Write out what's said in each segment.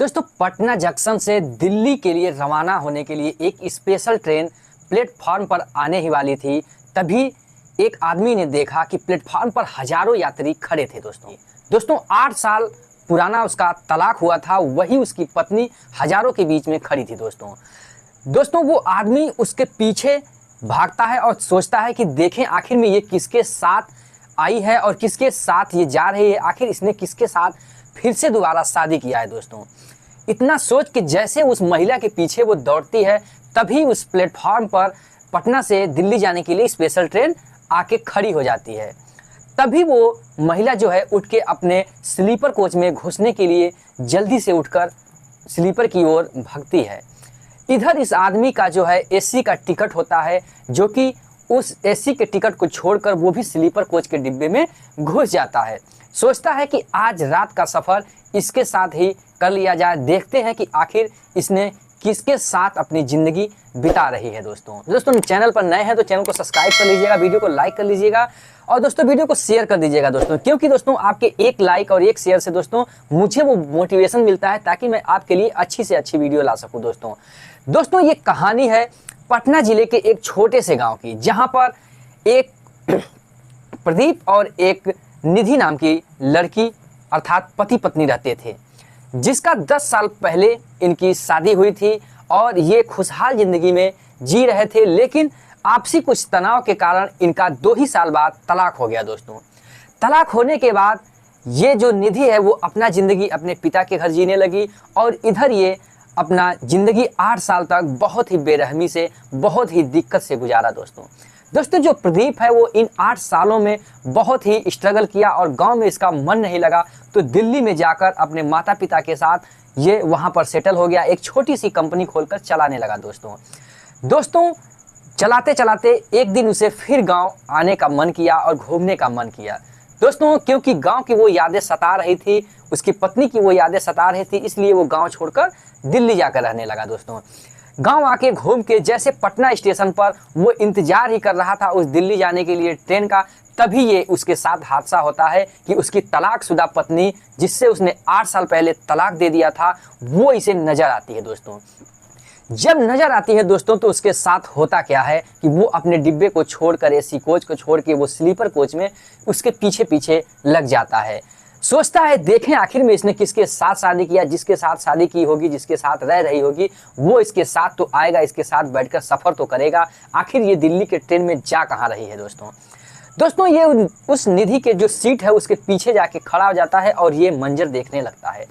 दोस्तों पटना जंक्शन से दिल्ली के लिए रवाना होने के लिए एक स्पेशल ट्रेन प्लेटफार्म पर आने ही वाली थी। तभी एक आदमी ने देखा कि प्लेटफार्म पर हजारों यात्री खड़े थे। दोस्तों 8 साल पुराना उसका तलाक हुआ था, वही उसकी पत्नी हजारों के बीच में खड़ी थी। दोस्तों वो आदमी उसके पीछे भागता है और सोचता है कि देखें आखिर में ये किसके साथ आई है और किसके साथ ये जा रही है, आखिर इसने किसके साथ फिर से दोबारा शादी किया है। दोस्तों इतना सोच के जैसे उस महिला के पीछे वो दौड़ती है, तभी उस प्लेटफार्म पर पटना से दिल्ली जाने के लिए स्पेशल ट्रेन आके खड़ी हो जाती है। तभी वो महिला जो है उठ के अपने स्लीपर कोच में घुसने के लिए जल्दी से उठकर स्लीपर की ओर भागती है। इधर इस आदमी का जो है एसी का टिकट होता है, जो कि उस एसी के टिकट को छोड़कर वो भी स्लीपर कोच के डिब्बे में घुस जाता है। सोचता है कि आज रात का सफ़र इसके साथ ही कर लिया जाए, देखते हैं कि आखिर इसने किसके साथ अपनी ज़िंदगी बिता रही है। दोस्तों चैनल पर नए हैं तो चैनल को सब्सक्राइब कर लीजिएगा, वीडियो को लाइक कर लीजिएगा और दोस्तों वीडियो को शेयर कर दीजिएगा क्योंकि दोस्तों आपके एक लाइक और एक शेयर से दोस्तों मुझे वो मोटिवेशन मिलता है ताकि मैं आपके लिए अच्छी से अच्छी वीडियो ला सकूँ। दोस्तों ये कहानी है पटना जिले के एक छोटे से गांव की, जहां पर एक प्रदीप और एक निधि नाम की लड़की अर्थात पति पत्नी रहते थे, जिसका 10 साल पहले इनकी शादी हुई थी और ये खुशहाल ज़िंदगी में जी रहे थे। लेकिन आपसी कुछ तनाव के कारण इनका 2 ही साल बाद तलाक हो गया। दोस्तों तलाक होने के बाद ये जो निधि है वो अपना ज़िंदगी अपने पिता के घर जीने लगी और इधर ये अपना ज़िंदगी 8 साल तक बहुत ही बेरहमी से, बहुत ही दिक्कत से गुजारा। दोस्तों जो प्रदीप है वो इन 8 सालों में बहुत ही स्ट्रगल किया और गांव में इसका मन नहीं लगा, तो दिल्ली में जाकर अपने माता पिता के साथ ये वहां पर सेटल हो गया, एक छोटी सी कंपनी खोलकर चलाने लगा। दोस्तों चलाते चलाते एक दिन उसे फिर गांव आने का मन किया और घूमने का मन किया। दोस्तों क्योंकि गांव की वो यादें सता रही थी, उसकी पत्नी की वो यादें सता रही थी, इसलिए वो गांव छोड़कर दिल्ली जाकर रहने लगा। दोस्तों गांव आके घूम के जैसे पटना स्टेशन पर वो इंतजार ही कर रहा था उस दिल्ली जाने के लिए ट्रेन का, तभी ये उसके साथ हादसा होता है कि उसकी तलाकशुदा पत्नी, जिससे उसने 8 साल पहले तलाक दे दिया था, वो इसे नजर आती है। दोस्तों जब नजर आती है दोस्तों तो उसके साथ होता क्या है कि वो अपने डिब्बे को छोड़कर, एसी कोच को छोड़ के वो स्लीपर कोच में उसके पीछे पीछे लग जाता है। सोचता है देखें आखिर में इसने किसके साथ शादी किया, जिसके साथ शादी की होगी, जिसके साथ रह रही होगी, वो इसके साथ तो आएगा, इसके साथ बैठकर सफ़र तो करेगा, आखिर ये दिल्ली के ट्रेन में जा कहाँ रही है। दोस्तों ये उस निधि के जो सीट है उसके पीछे जाके खड़ा हो जाता है और ये मंजर देखने लगता है।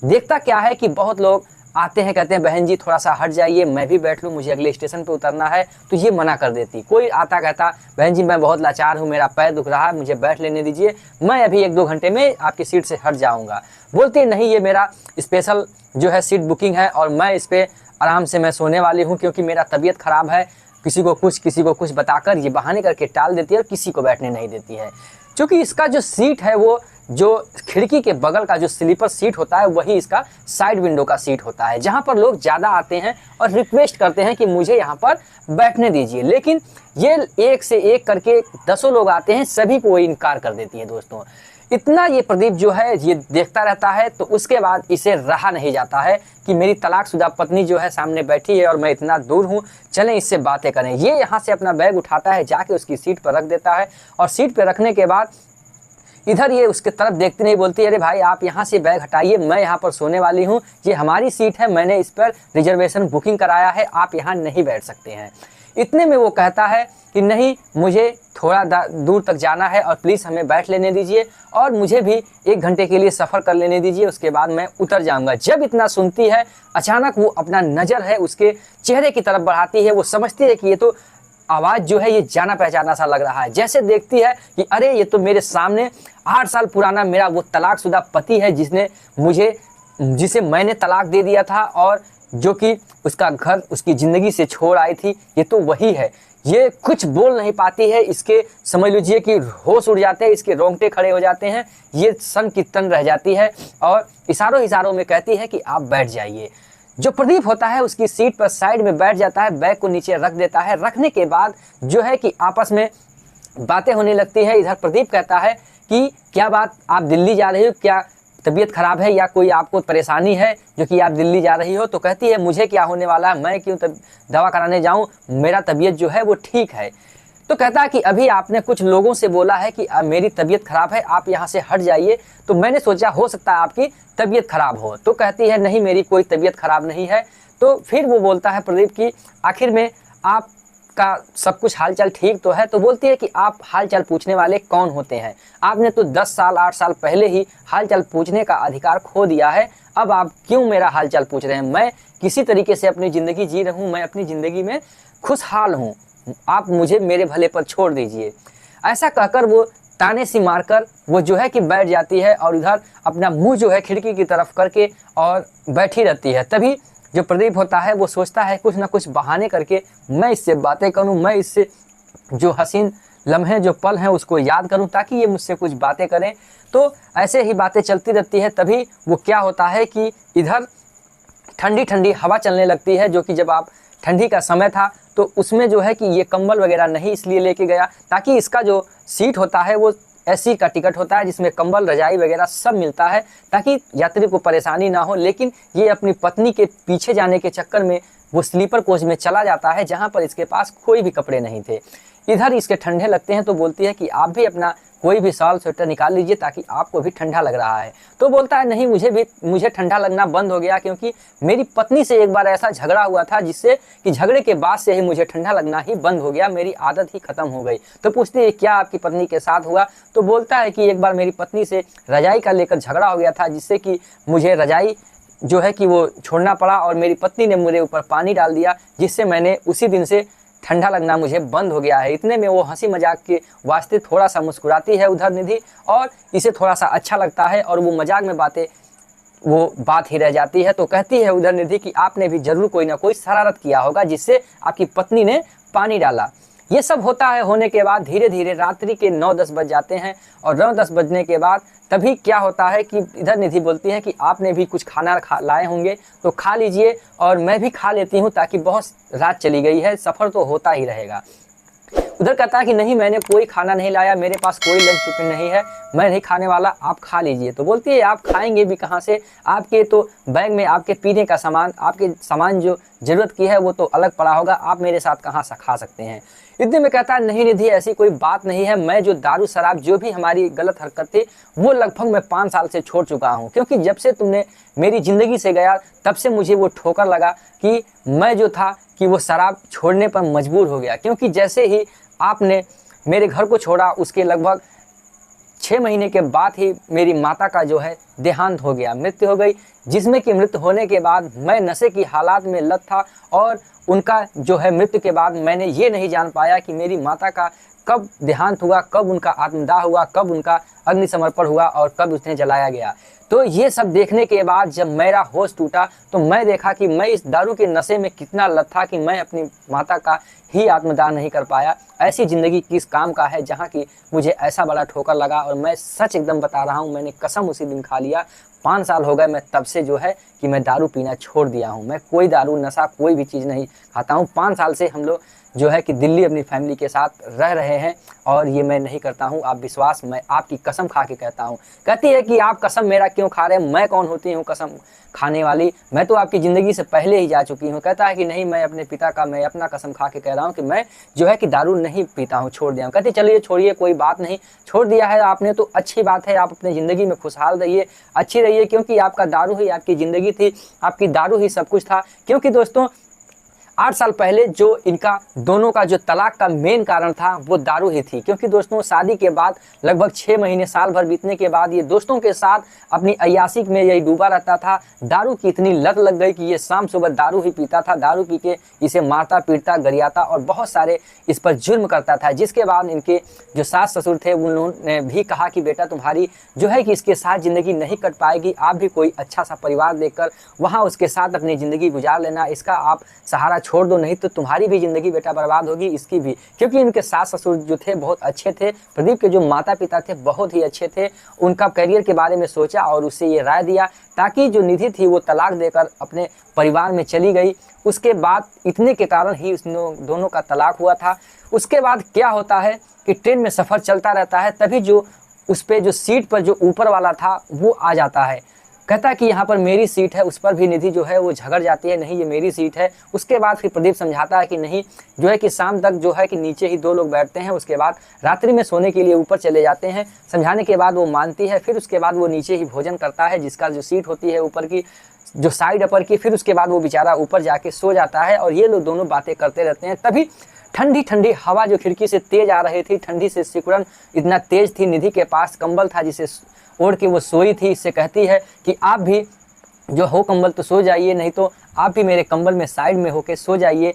देखता क्या है कि बहुत लोग आते हैं, कहते हैं बहन जी थोड़ा सा हट जाइए, मैं भी बैठ लूँ, मुझे अगले स्टेशन पे उतरना है, तो ये मना कर देती। कोई आता कहता बहन जी मैं बहुत लाचार हूँ, मेरा पैर दुख रहा है, मुझे बैठ लेने दीजिए, मैं अभी 1-2 घंटे में आपकी सीट से हट जाऊँगा। बोलती नहीं ये मेरा स्पेशल जो है सीट बुकिंग है और मैं इस पर आराम से मैं सोने वाली हूँ, क्योंकि मेरा तबीयत ख़राब है। किसी को कुछ बताकर ये बहाने करके टाल देती है और किसी को बैठने नहीं देती है। क्योंकि इसका जो सीट है वो जो खिड़की के बगल का जो स्लीपर सीट होता है वही इसका साइड विंडो का सीट होता है, जहां पर लोग ज़्यादा आते हैं और रिक्वेस्ट करते हैं कि मुझे यहां पर बैठने दीजिए। लेकिन ये एक से एक करके 10 लोग आते हैं, सभी को इनकार कर देती है। दोस्तों इतना ये प्रदीप जो है ये देखता रहता है, तो उसके बाद इसे रहा नहीं जाता है कि मेरी तलाकशुदा पत्नी जो है सामने बैठी है और मैं इतना दूर हूँ, चलें इससे बातें करें। ये यहाँ से अपना बैग उठाता है, जाके उसकी सीट पर रख देता है और सीट पर रखने के बाद इधर ये उसके तरफ देखती नहीं, बोलती है अरे भाई आप यहाँ से बैग हटाइए, मैं यहाँ पर सोने वाली हूँ, ये हमारी सीट है, मैंने इस पर रिजर्वेशन बुकिंग कराया है, आप यहाँ नहीं बैठ सकते हैं। इतने में वो कहता है कि नहीं मुझे थोड़ा दूर तक जाना है और प्लीज़ हमें बैठ लेने दीजिए और मुझे भी 1 घंटे के लिए सफ़र कर लेने दीजिए, उसके बाद मैं उतर जाऊंगा। जब इतना सुनती है अचानक वो अपना नज़र है उसके चेहरे की तरफ बढ़ाती है। वो समझती है कि ये तो आवाज़ जो है ये जाना पहचाना सा लग रहा है। जैसे देखती है कि अरे ये तो मेरे सामने 8 साल पुराना मेरा वो तलाकशुदा पति है, जिसे मैंने तलाक दे दिया था और जो कि उसका घर उसकी ज़िंदगी से छोड़ आई थी, ये तो वही है। ये कुछ बोल नहीं पाती है, इसके समझ लीजिए कि होश उड़ जाते हैं, इसके रोंगटे खड़े हो जाते हैं, ये सन की तन रह जाती है और इशारों में कहती है कि आप बैठ जाइए। जो प्रदीप होता है उसकी सीट पर साइड में बैठ जाता है, बैग को नीचे रख देता है। रखने के बाद जो है कि आपस में बातें होने लगती है। इधर प्रदीप कहता है कि क्या बात, आप दिल्ली जा रहे हो, क्या तबीयत खराब है या कोई आपको परेशानी है जो कि आप दिल्ली जा रही हो? तो कहती है मुझे क्या होने वाला है, मैं क्यों दवा कराने जाऊं, मेरा तबीयत जो है वो ठीक है। तो कहता है कि अभी आपने कुछ लोगों से बोला है कि मेरी तबीयत खराब है, आप यहाँ से हट जाइए, तो मैंने सोचा हो सकता है आपकी तबीयत खराब हो। तो कहती है नहीं, मेरी कोई तबीयत खराब नहीं है। तो फिर वो बोलता है प्रदीप कि आखिर में आपका सब कुछ हालचाल ठीक तो है? तो बोलती है कि आप हालचाल पूछने वाले कौन होते हैं? आपने तो 10 साल 8 साल पहले ही हालचाल पूछने का अधिकार खो दिया है, अब आप क्यों मेरा हालचाल पूछ रहे हैं? मैं किसी तरीके से अपनी ज़िंदगी जी रहा हूँ, मैं अपनी ज़िंदगी में खुशहाल हूँ, आप मुझे मेरे भले पर छोड़ दीजिए। ऐसा कहकर वो ताने सी मारकर वो जो है कि बैठ जाती है और इधर अपना मुंह जो है खिड़की की तरफ करके और बैठी रहती है। तभी जो प्रदीप होता है वो सोचता है कुछ ना कुछ बहाने करके मैं इससे बातें करूं, मैं इससे जो हसीन लम्हे जो पल हैं उसको याद करूं ताकि ये मुझसे कुछ बातें करें। तो ऐसे ही बातें चलती रहती है। तभी वो क्या होता है कि इधर ठंडी ठंडी हवा चलने लगती है, जो कि जब आप ठंडी का समय था तो उसमें जो है कि ये कंबल वगैरह नहीं इसलिए लेके गया ताकि इसका जो सीट होता है वो एसी का टिकट होता है जिसमें कंबल रजाई वगैरह सब मिलता है ताकि यात्री को परेशानी ना हो। लेकिन ये अपनी पत्नी के पीछे जाने के चक्कर में वो स्लीपर कोच में चला जाता है जहाँ पर इसके पास कोई भी कपड़े नहीं थे। इधर इसके ठंडे लगते हैं तो बोलती है कि आप भी अपना कोई भी शॉल स्वेटर निकाल लीजिए ताकि आपको भी ठंडा लग रहा है। तो बोलता है नहीं, मुझे ठंडा लगना बंद हो गया क्योंकि मेरी पत्नी से एक बार ऐसा झगड़ा हुआ था जिससे कि झगड़े के बाद से ही मुझे ठंडा लगना ही बंद हो गया, मेरी आदत ही खत्म हो गई। तो पूछती है क्या आपकी पत्नी के साथ हुआ? तो बोलता है कि एक बार मेरी पत्नी से रजाई का लेकर झगड़ा हो गया था जिससे कि मुझे रजाई जो है कि वो छोड़ना पड़ा और मेरी पत्नी ने मेरे ऊपर पानी डाल दिया जिससे मैंने उसी दिन से ठंडा लगना मुझे बंद हो गया है। इतने में वो हंसी मजाक के वास्ते थोड़ा सा मुस्कुराती है उधर निधि और इसे थोड़ा सा अच्छा लगता है और वो मजाक में वो बात ही रह जाती है। तो कहती है उधर निधि कि आपने भी जरूर कोई ना कोई शरारत किया होगा जिससे आपकी पत्नी ने पानी डाला। ये सब होता है, होने के बाद धीरे धीरे रात्रि के 9-10 बज जाते हैं और 9-10 बजने के बाद तभी क्या होता है कि इधर निधि बोलती है कि आपने भी कुछ खाना लाए होंगे तो खा लीजिए और मैं भी खा लेती हूँ ताकि बहुत रात चली गई है, सफ़र तो होता ही रहेगा। उधर कहता है कि नहीं, मैंने कोई खाना नहीं लाया, मेरे पास कोई लंच टिफिन नहीं है, मैं नहीं खाने वाला, आप खा लीजिए। तो बोलती है आप खाएंगे भी कहाँ से, आपके तो बैग में आपके पीने का सामान, आपके सामान जो ज़रूरत की है वो तो अलग पड़ा होगा, आप मेरे साथ कहाँ से खा सकते हैं। इतने में कहता है नहीं निधि, ऐसी कोई बात नहीं है, मैं जो दारू शराब जो भी हमारी गलत हरकत थी वो लगभग मैं 5 साल से छोड़ चुका हूँ, क्योंकि जब से तुमने मेरी ज़िंदगी से गया तब से मुझे वो ठोकर लगा कि मैं जो था कि वो शराब छोड़ने पर मजबूर हो गया। क्योंकि जैसे ही आपने मेरे घर को छोड़ा उसके लगभग 6 महीने के बाद ही मेरी माता का जो है देहांत हो गया, मृत्यु हो गई, जिसमें कि मृत्यु होने के बाद मैं नशे की हालात में लत था और उनका जो है मृत्यु के बाद मैंने ये नहीं जान पाया कि मेरी माता का कब देहांत हुआ, कब उनका आत्मदाह हुआ, कब उनका अग्निसमर्पण हुआ और कब उन्हें जलाया गया। तो ये सब देखने के बाद जब मेरा होश टूटा तो मैं देखा कि मैं इस दारू के नशे में कितना लत था कि मैं अपनी माता का ही आत्मदाह नहीं कर पाया। ऐसी ज़िंदगी किस काम का है जहाँ की मुझे ऐसा बड़ा ठोकर लगा। और मैं सच एकदम बता रहा हूँ, मैंने कसम उसी दिन खा लिया। 5 साल हो गए मैं तब से जो है कि मैं दारू पीना छोड़ दिया हूँ। मैं कोई दारू नशा कोई भी चीज़ नहीं खाता हूँ। 5 साल से हम लोग जो है कि दिल्ली अपनी फैमिली के साथ रह रहे हैं और ये मैं नहीं करता हूँ। आप विश्वास, मैं आपकी कसम खा के कहता हूँ। कहती है कि आप कसम मेरा क्यों खा रहे हैं, मैं कौन होती हूँ कसम खाने वाली, मैं तो आपकी ज़िंदगी से पहले ही जा चुकी हूँ। कहता है कि नहीं, मैं अपने पिता का, मैं अपना कसम खा के कह रहा हूँ कि मैं जो है कि दारू नहीं पीता हूँ, छोड़ दिया हूँ। कहती चलिए छोड़िए, कोई बात नहीं, छोड़ दिया है आपने तो अच्छी बात है, आप अपनी ज़िंदगी में खुशहाल रहिए, अच्छी रहिए, क्योंकि आपका दारू ही आपकी ज़िंदगी थी, आपकी दारू ही सब कुछ था। क्योंकि दोस्तों 8 साल पहले जो इनका दोनों का जो तलाक का मेन कारण था वो दारू ही थी। क्योंकि दोस्तों शादी के बाद लगभग 6 महीने साल भर बीतने के बाद ये दोस्तों के साथ अपनी अय्याशी में यही डूबा रहता था। दारू की इतनी लत लग गई कि ये शाम सुबह दारू ही पीता था, दारू पी के इसे मारता पीटता गरियाता और बहुत सारे इस पर जुर्म करता था। जिसके बाद इनके जो सास ससुर थे उन्होंने भी कहा कि बेटा तुम्हारी जो है कि इसके साथ ज़िंदगी नहीं कट पाएगी, आप भी कोई अच्छा सा परिवार देखकर वहाँ उसके साथ अपनी ज़िंदगी गुजार लेना, इसका आप सहारा छोड़ दो, नहीं तो तुम्हारी भी ज़िंदगी बेटा बर्बाद होगी, इसकी भी। क्योंकि इनके सास ससुर जो थे बहुत अच्छे थे, प्रदीप के जो माता पिता थे बहुत ही अच्छे थे। उनका करियर के बारे में सोचा और उससे ये राय दिया ताकि जो निधि थी वो तलाक देकर अपने परिवार में चली गई। उसके बाद इतने के कारण ही उस दोनों का तलाक हुआ था। उसके बाद क्या होता है कि ट्रेन में सफ़र चलता रहता है, तभी जो उस पे जो सीट पर जो ऊपर वाला था वो आ जाता है। कहता है कि यहाँ पर मेरी सीट है, उस पर भी निधि जो है वो झगड़ जाती है, नहीं ये मेरी सीट है। उसके बाद फिर प्रदीप समझाता है कि नहीं, जो है कि शाम तक जो है कि नीचे ही 2 लोग बैठते हैं, उसके बाद रात्रि में सोने के लिए ऊपर चले जाते हैं। समझाने के बाद वो मानती है। फिर उसके बाद वो नीचे ही भोजन करता है, जिसका जो सीट होती है ऊपर की, जो साइड अपर की। फिर उसके बाद वो बेचारा ऊपर जाके सो जाता है और ये लोग दोनों बातें करते रहते हैं। तभी ठंडी ठंडी हवा जो खिड़की से तेज आ रही थी, ठंडी से सिकुड़न इतना तेज थी, निधि के पास कंबल था जिसे ओढ़ के वो सोई थी। इससे कहती है कि आप भी जो हो कंबल तो सो जाइए, नहीं तो आप भी मेरे कंबल में साइड में होके सो जाइए।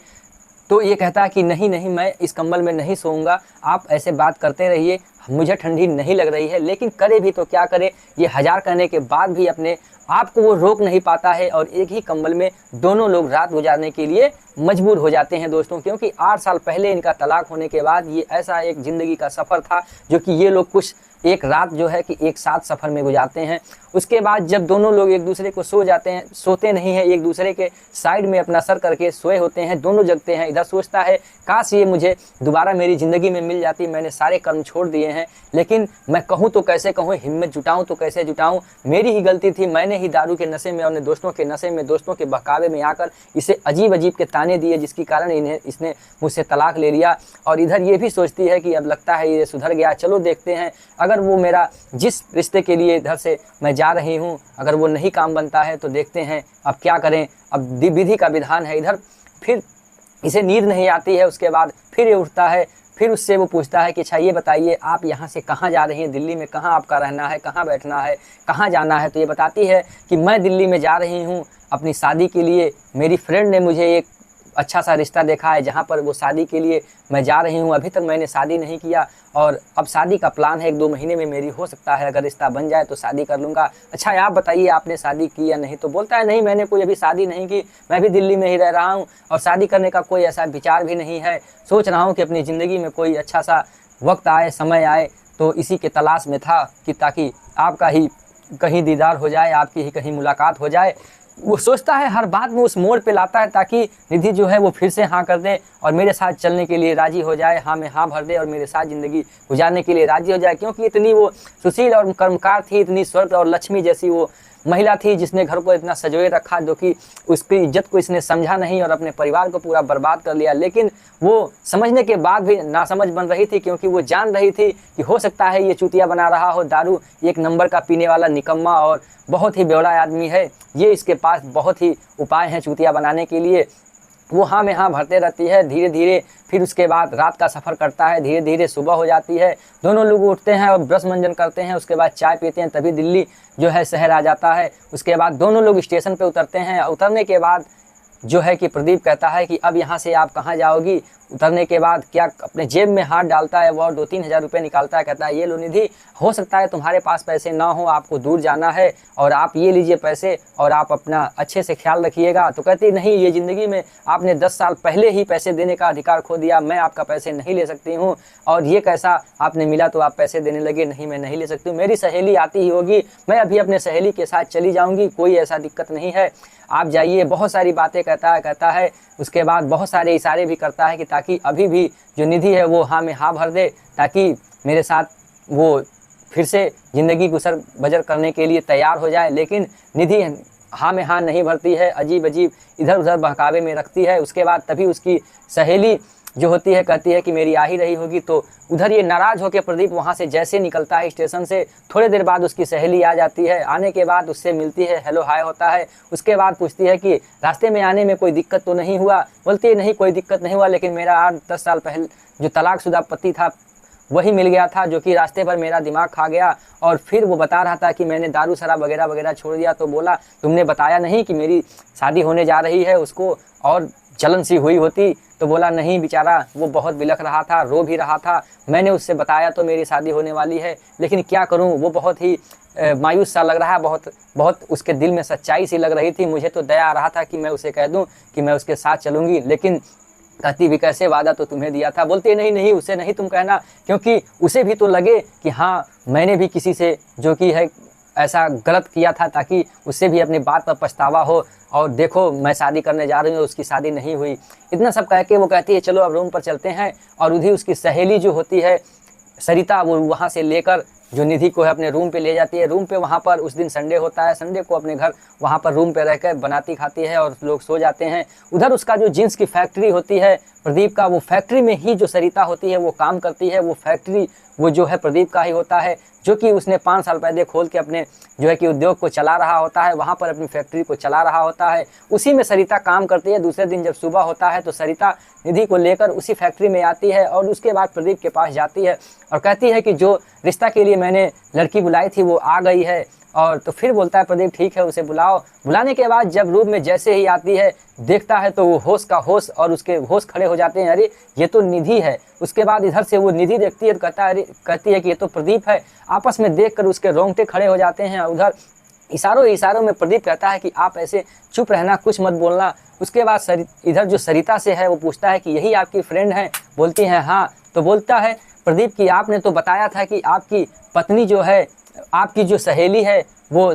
तो ये कहता है कि नहीं नहीं, मैं इस कंबल में नहीं सोऊंगा, आप ऐसे बात करते रहिए, मुझे ठंडी नहीं लग रही है। लेकिन करे भी तो क्या करे, ये 1000 कहने के बाद भी अपने आप को वो रोक नहीं पाता है और एक ही कंबल में दोनों लोग रात गुजारने के लिए मजबूर हो जाते हैं दोस्तों। क्योंकि 8 साल पहले इनका तलाक होने के बाद ये ऐसा एक ज़िंदगी का सफ़र था जो कि ये लोग कुछ एक रात जो है कि एक साथ सफ़र में गुजारते हैं। उसके बाद जब दोनों लोग एक दूसरे को सो जाते हैं, सोते नहीं हैं, एक दूसरे के साइड में अपना सर करके सोए होते हैं, दोनों जगते हैं। इधर सोचता है काश ये मुझे दोबारा मेरी ज़िंदगी में मिल जाती, मैंने सारे कर्म छोड़ दिए हैं, लेकिन मैं कहूँ तो कैसे कहूँ, हिम्मत जुटाऊँ तो कैसे जुटाऊँ, मेरी ही गलती थी, मैंने ही दारू के नशे में, अपने दोस्तों के नशे में, दोस्तों के बहकावे में आकर इसे अजीब अजीब के ताने दिए, जिसके कारण इसने मुझसे तलाक ले लिया। और इधर ये भी सोचती है कि अब लगता है ये सुधर गया, चलो देखते हैं, अगर वो मेरा जिस रिश्ते के लिए इधर से मैं जा रही हूँ अगर वो नहीं काम बनता है तो देखते हैं अब क्या करें, अब विधि का विधान है। इधर फिर इसे नींद नहीं आती है। उसके बाद फिर ये उठता है, फिर उससे वो पूछता है कि अच्छा ये बताइए आप यहाँ से कहाँ जा रही हैं, दिल्ली में कहाँ आपका रहना है, कहाँ बैठना है, कहाँ जाना है। तो ये बताती है कि मैं दिल्ली में जा रही हूँ अपनी शादी के लिए, मेरी फ्रेंड ने मुझे एक अच्छा सा रिश्ता देखा है जहाँ पर वो शादी के लिए मैं जा रही हूँ। अभी तक मैंने शादी नहीं किया और अब शादी का प्लान है, 1-2 महीने में मेरी हो सकता है, अगर रिश्ता बन जाए तो शादी कर लूँगा। अच्छा आप बताइए आपने शादी की या नहीं। तो बोलता है नहीं मैंने कोई अभी शादी नहीं की, मैं भी दिल्ली में ही रह रहा हूँ और शादी करने का कोई ऐसा विचार भी नहीं है। सोच रहा हूँ कि अपनी ज़िंदगी में कोई अच्छा सा वक्त आए, समय आए, तो इसी के तलाश में था कि ताकि आपका ही कहीं दीदार हो जाए, आपकी ही कहीं मुलाकात हो जाए। वो सोचता है हर बात में उस मोड़ पे लाता है ताकि निधि जो है वो फिर से हाँ कर दे और मेरे साथ चलने के लिए राज़ी हो जाए, हाँ में हाँ भर दे और मेरे साथ ज़िंदगी गुजारने के लिए राज़ी हो जाए। क्योंकि इतनी वो सुशील और कर्मकार थी, इतनी स्वर्ग और लक्ष्मी जैसी वो महिला थी जिसने घर को इतना सजोए रखा, जो कि उसकी इज्जत को इसने समझा नहीं और अपने परिवार को पूरा बर्बाद कर लिया। लेकिन वो समझने के बाद भी नासमझ बन रही थी, क्योंकि वो जान रही थी कि हो सकता है ये चूतिया बना रहा हो, दारू एक नंबर का पीने वाला निकम्मा और बहुत ही बेवड़ा आदमी है, ये इसके पास बहुत ही उपाय हैं चूतिया बनाने के लिए। वो हाँ में हाँ भरते रहती है धीरे धीरे। फिर उसके बाद रात का सफ़र करता है, धीरे धीरे सुबह हो जाती है, दोनों लोग उठते हैं और ब्रश मंजन करते हैं, उसके बाद चाय पीते हैं, तभी दिल्ली जो है शहर आ जाता है। उसके बाद दोनों लोग स्टेशन पे उतरते हैं। उतरने के बाद जो है कि प्रदीप कहता है कि अब यहाँ से आप कहाँ जाओगी। उतरने के बाद क्या अपने जेब में हाथ डालता है वो और 2-3 हज़ार रुपये निकालता है, कहता है ये लो निधि, हो सकता है तुम्हारे पास पैसे ना हो, आपको दूर जाना है और आप ये लीजिए पैसे और आप अपना अच्छे से ख्याल रखिएगा। तो कहती नहीं, ये ज़िंदगी में आपने 10 साल पहले ही पैसे देने का अधिकार खो दिया, मैं आपका पैसे नहीं ले सकती हूँ। और ये कैसा आपने मिला तो आप पैसे देने लगे, नहीं मैं नहीं ले सकती हूँ, मेरी सहेली आती ही होगी, मैं अभी अपने सहेली के साथ चली जाऊँगी, कोई ऐसा दिक्कत नहीं है, आप जाइए। बहुत सारी बातें कहता है। उसके बाद बहुत सारे इशारे भी करता है कि ताकि अभी भी जो निधि है वो हाँ में हाँ भर दे, ताकि मेरे साथ वो फिर से ज़िंदगी गुजर बजर करने के लिए तैयार हो जाए। लेकिन निधि हाँ में हाँ नहीं भरती है, अजीब अजीब इधर उधर बहकावे में रखती है। उसके बाद तभी उसकी सहेली जो होती है कहती है कि मेरी आ ही रही होगी। तो उधर ये नाराज़ होकर प्रदीप वहाँ से जैसे निकलता है स्टेशन से, थोड़ी देर बाद उसकी सहेली आ जाती है। आने के बाद उससे मिलती है, हेलो हाय होता है। उसके बाद पूछती है कि रास्ते में आने में कोई दिक्कत तो नहीं हुआ। बोलती है नहीं कोई दिक्कत नहीं हुआ, लेकिन मेरा 8-10 साल पहले जो तलाकशुदा पति था वही मिल गया था, जो कि रास्ते पर मेरा दिमाग खा गया। और फिर वो बता रहा था कि मैंने दारू शराब वगैरह वगैरह छोड़ दिया। तो बोला तुमने बताया नहीं कि मेरी शादी होने जा रही है, उसको और जलन सी हुई होती। तो बोला नहीं, बेचारा वो बहुत बिलख रहा था, रो भी रहा था, मैंने उससे बताया तो मेरी शादी होने वाली है, लेकिन क्या करूं, वो बहुत ही मायूस सा लग रहा है, बहुत उसके दिल में सच्चाई सी लग रही थी। मुझे तो दया आ रहा था कि मैं उसे कह दूं कि मैं उसके साथ चलूंगी, लेकिन कहती भी कैसे, वादा तो तुम्हें दिया था। बोलते नहीं उसे नहीं तुम कहना, क्योंकि उसे भी तो लगे कि हाँ मैंने भी किसी से जो कि है ऐसा गलत किया था, ताकि उससे भी अपनी बात पर पछतावा हो। और देखो मैं शादी करने जा रही हूँ, उसकी शादी नहीं हुई। इतना सब कह के वो कहती है चलो अब रूम पर चलते हैं। और उधर उसकी सहेली जो होती है सरिता, वो वहाँ से लेकर जो निधि को है अपने रूम पे ले जाती है। रूम पे वहाँ पर उस दिन संडे होता है, संडे को अपने घर वहाँ पर रूम पे रहकर बनाती खाती है और लोग सो जाते हैं। उधर उसका जो जींस की फैक्ट्री होती है प्रदीप का, वो फैक्ट्री में ही जो सरिता होती है वो काम करती है। वो फैक्ट्री वो जो है प्रदीप का ही होता है, जो कि उसने 5 साल पहले खोल के अपने जो है कि उद्योग को चला रहा होता है, वहाँ पर अपनी फैक्ट्री को चला रहा होता है। उसी में सरिता काम करती है। दूसरे दिन जब सुबह होता है तो सरिता निधि को लेकर उसी फैक्ट्री में आती है और उसके बाद प्रदीप के पास जाती है और कहती है कि जो रिश्ता के लिए मैंने लड़की बुलाई थी वो आ गई है। और तो फिर बोलता है प्रदीप ठीक है उसे बुलाओ। बुलाने के बाद जब रूम में जैसे ही आती है देखता है तो वो होश का होश और उसके होश खड़े हो जाते हैं, अरे ये तो निधि है। उसके बाद इधर से वो निधि देखती है तो कहती है कि ये तो प्रदीप है। आपस में देखकर उसके रोंगटे खड़े हो जाते हैं। उधर इशारों इशारों में प्रदीप कहता है कि आप ऐसे चुप रहना, कुछ मत बोलना। उसके बाद इधर जो सरिता से है वो पूछता है कि यही आपकी फ्रेंड है? बोलती हैं हाँ। तो बोलता है प्रदीप कि आपने तो बताया था कि आपकी पत्नी जो है, आपकी जो सहेली है वो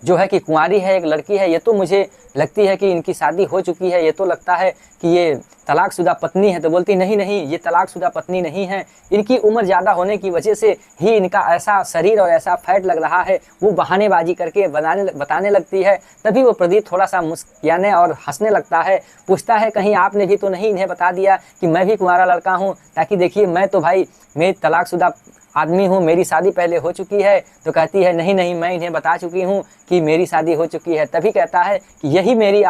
जो है कि कुंवारी है, एक लड़की है। ये तो मुझे लगती है कि इनकी शादी हो चुकी है, ये तो लगता है कि ये तलाकशुदा पत्नी है। तो बोलती नहीं नहीं, ये तलाकशुदा पत्नी नहीं है, इनकी उम्र ज़्यादा होने की वजह से ही इनका ऐसा शरीर और ऐसा फैट लग रहा है। वो बहानेबाजी करके बताने लगती है। तभी वो प्रदीप थोड़ा सा मुस्कुराने और हंसने लगता है। पूछता है कहीं आपने भी तो नहीं इन्हें बता दिया कि मैं भी कुंवारा लड़का हूँ, ताकि देखिए मैं तो भाई मेरी तलाकशुदा आदमी हूँ, मेरी शादी पहले हो चुकी है। तो कहती है नहीं नहीं, मैं इन्हें बता चुकी हूँ कि मेरी शादी हो चुकी है। तभी कहता है कि यही मेरी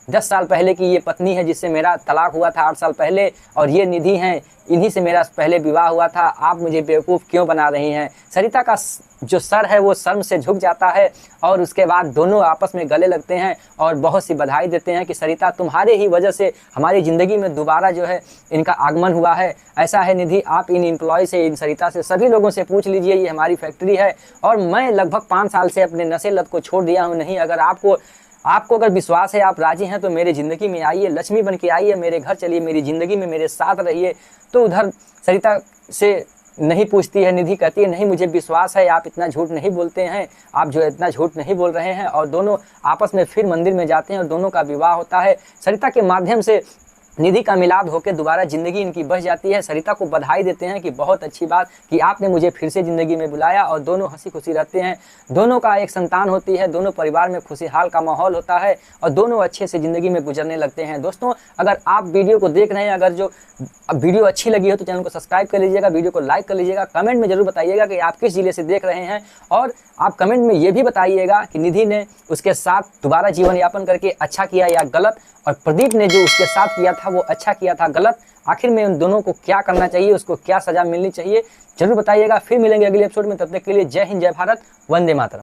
10 साल पहले की ये पत्नी है जिससे मेरा तलाक हुआ था 8 साल पहले, और ये निधि हैं, इन्हीं से मेरा पहले विवाह हुआ था। आप मुझे बेवकूफ़ क्यों बना रही हैं? सरिता का जो सर है वो शर्म से झुक जाता है और उसके बाद दोनों आपस में गले लगते हैं और बहुत सी बधाई देते हैं कि सरिता तुम्हारे ही वजह से हमारी ज़िंदगी में दोबारा जो है इनका आगमन हुआ है। ऐसा है निधि, आप इन एम्प्लॉय से, इन सरिता से, सभी लोगों से पूछ लीजिए, ये हमारी फैक्ट्री है और मैं लगभग 5 साल से अपने नशे लत को छोड़ दिया हूँ। नहीं, अगर आपको अगर विश्वास है, आप राजी हैं तो मेरे ज़िंदगी में आइए, लक्ष्मी बन के आइए, मेरे घर चलिए, मेरी ज़िंदगी में मेरे साथ रहिए। तो उधर सरिता से नहीं पूछती है निधि, कहती है नहीं मुझे विश्वास है, आप इतना झूठ नहीं बोलते हैं, आप जो इतना झूठ नहीं बोल रहे हैं। और दोनों आपस में फिर मंदिर में जाते हैं और दोनों का विवाह होता है। सरिता के माध्यम से निधि का मिलाप होकर दोबारा ज़िंदगी इनकी बच जाती है। सरिता को बधाई देते हैं कि बहुत अच्छी बात कि आपने मुझे फिर से ज़िंदगी में बुलाया, और दोनों हंसी खुशी रहते हैं। दोनों का एक संतान होती है, दोनों परिवार में खुशहाल का माहौल होता है और दोनों अच्छे से ज़िंदगी में गुजरने लगते हैं। दोस्तों, अगर आप वीडियो को देख रहे हैं, अगर जो वीडियो अच्छी लगी हो तो चैनल को सब्सक्राइब कर लीजिएगा, वीडियो को लाइक कर लीजिएगा। कमेंट में ज़रूर बताइएगा कि आप किस ज़िले से देख रहे हैं, और आप कमेंट में ये भी बताइएगा कि निधि ने उसके साथ दोबारा जीवन यापन करके अच्छा किया या गलत, और प्रदीप ने जो उसके साथ किया था वो अच्छा किया था गलत। आखिर में उन दोनों को क्या करना चाहिए, उसको क्या सज़ा मिलनी चाहिए, जरूर बताइएगा। फिर मिलेंगे अगले एपिसोड में, तब तक के लिए जय हिंद, जय भारत, वंदे मातरम।